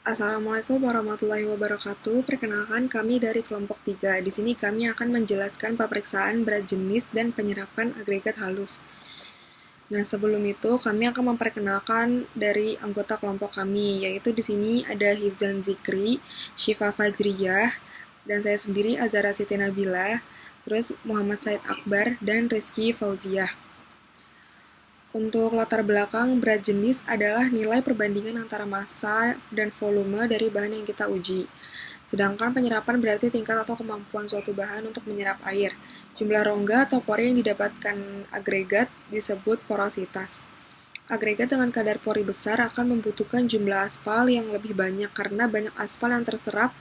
Assalamualaikum warahmatullahi wabarakatuh. Perkenalkan kami dari kelompok 3. Di sini kami akan menjelaskan pemeriksaan berat jenis dan penyerapan agregat halus. Nah, sebelum itu kami akan memperkenalkan dari anggota kelompok kami, yaitu di sini ada Hifzan Zikri, Syifa Fajriyah, dan saya sendiri Azara Siti Nabila, terus Muhammad Said Akbar, dan Rizky Fauziah. Untuk latar belakang, berat jenis adalah nilai perbandingan antara massa dan volume dari bahan yang kita uji. Sedangkan penyerapan berarti tingkat atau kemampuan suatu bahan untuk menyerap air. Jumlah rongga atau pori yang didapatkan agregat disebut porositas. Agregat dengan kadar pori besar akan membutuhkan jumlah aspal yang lebih banyak karena banyak aspal yang terserap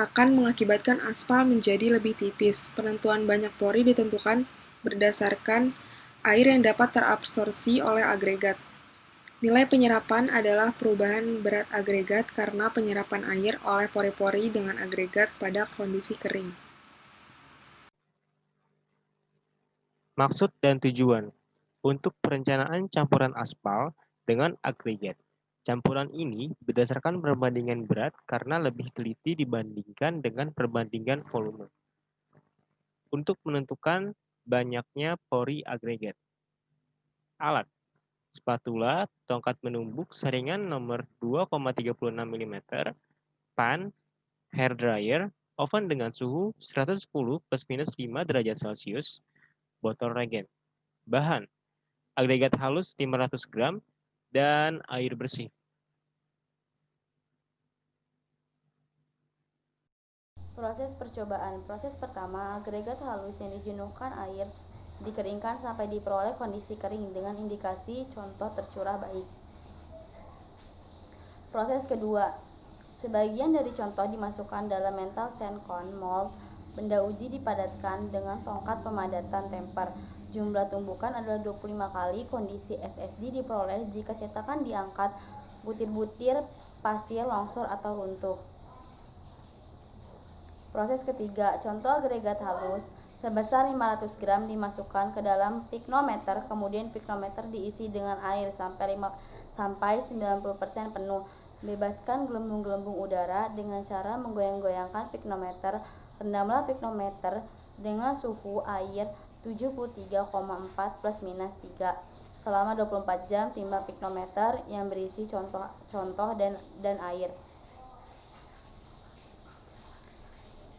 akan mengakibatkan aspal menjadi lebih tipis. Penentuan banyak pori ditentukan berdasarkan air yang dapat terabsorpsi oleh agregat. Nilai penyerapan adalah perubahan berat agregat karena penyerapan air oleh pori-pori dengan agregat pada kondisi kering. Maksud dan tujuan untuk perencanaan campuran aspal dengan agregat. Campuran ini berdasarkan perbandingan berat karena lebih teliti dibandingkan dengan perbandingan volume. Untuk menentukan banyaknya pori agregat. Alat: spatula, tongkat menumbuk saringan nomor 2,36 mm, pan, hair dryer, oven dengan suhu 110 plus minus 5 derajat Celcius, botol regen. Bahan: agregat halus 500 gram, dan air bersih. Proses percobaan. Proses pertama, agregat halus yang dijenuhkan air dikeringkan sampai diperoleh kondisi kering dengan indikasi contoh tercurah baik. Proses kedua, sebagian dari contoh dimasukkan dalam mental sand cone mold. Benda uji dipadatkan dengan tongkat pemadatan temper. Jumlah tumbukan adalah 25 kali. Kondisi SSD diperoleh jika cetakan diangkat butir-butir pasir longsor atau runtuh. Proses ketiga, contoh agregat halus sebesar 500 gram dimasukkan ke dalam piknometer, kemudian piknometer diisi dengan air sampai 90% penuh. Bebaskan gelembung-gelembung udara dengan cara menggoyang-goyangkan piknometer. Rendamlah piknometer dengan suhu air 73,4 plus minus 3. Selama 24 jam timbang piknometer yang berisi contoh dan air.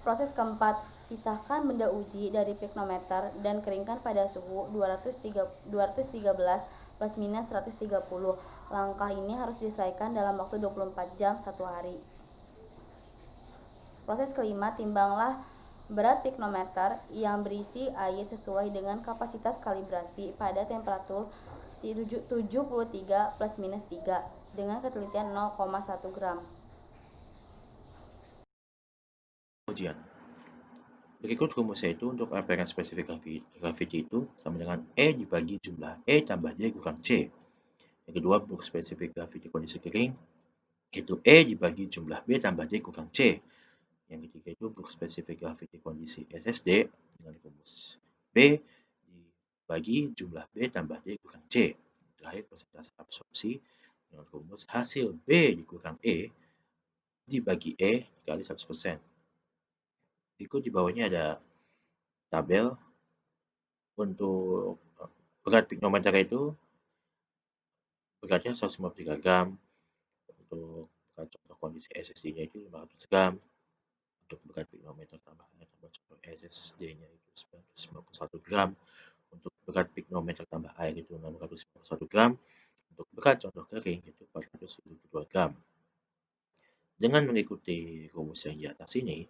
Proses keempat, pisahkan benda uji dari piknometer dan keringkan pada suhu 213 plus minus 130. Langkah ini harus diselesaikan dalam waktu 24 jam 1 hari. Proses kelima, timbanglah berat piknometer yang berisi air sesuai dengan kapasitas kalibrasi pada temperatur 73 plus minus 3 dengan ketelitian 0,1 gram. Ujian. Berikut rumusnya itu untuk applikan spesifik gravity itu sama dengan E dibagi jumlah E tambah J kurang C. Yang kedua, untuk spesifik gravity kondisi kering, itu E dibagi jumlah B tambah J kurang C. Yang ketiga itu untuk spesifik gravity kondisi SSD dengan rumus B dibagi jumlah B tambah J kurang C. Terakhir, persentase absorpsi dengan rumus hasil B dikurang E dibagi E dikali 100%. Berikut di bawahnya ada tabel untuk berat piknometer itu beratnya 153 gram, untuk berat contoh kondisi SSD-nya itu 500 gram, untuk berat piknometer tambahannya tambah contoh SSD-nya itu 991 gram, untuk berat piknometer tambah air itu 651 gram, untuk berat contoh kering itu 472 gram. Dengan mengikuti rumus yang di atas ini,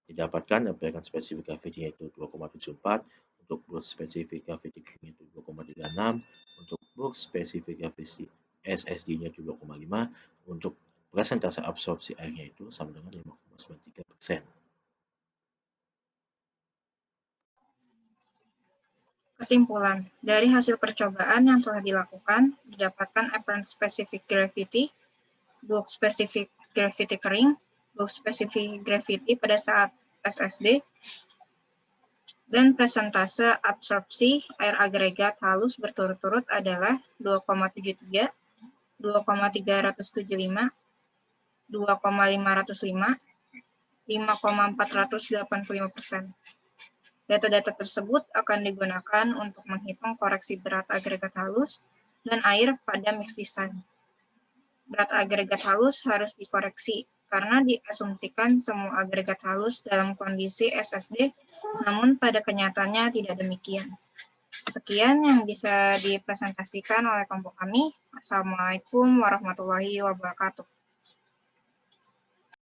didapatkan applikan spesifik gravity yaitu 2,74, untuk box spesifik gravity kering itu 2,36, untuk box spesifik gravity SSD-nya itu 2,5, untuk persentase absorpsi airnya itu sama dengan 5,93%. Kesimpulan, dari hasil percobaan yang telah dilakukan, didapatkan apparent specific gravity, bulk specific gravity kering, bulk specific gravity pada saat SSD, dan presentase absorpsi air agregat halus berturut-turut adalah 2,73, 2,375, 2,505, 5,485%. Data-data tersebut akan digunakan untuk menghitung koreksi berat agregat halus dan air pada mix design. Berat agregat halus harus dikoreksi karena diasumsikan semua agregat halus dalam kondisi SSD, namun pada kenyataannya tidak demikian. Sekian yang bisa dipresentasikan oleh kelompok kami. Assalamualaikum warahmatullahi wabarakatuh.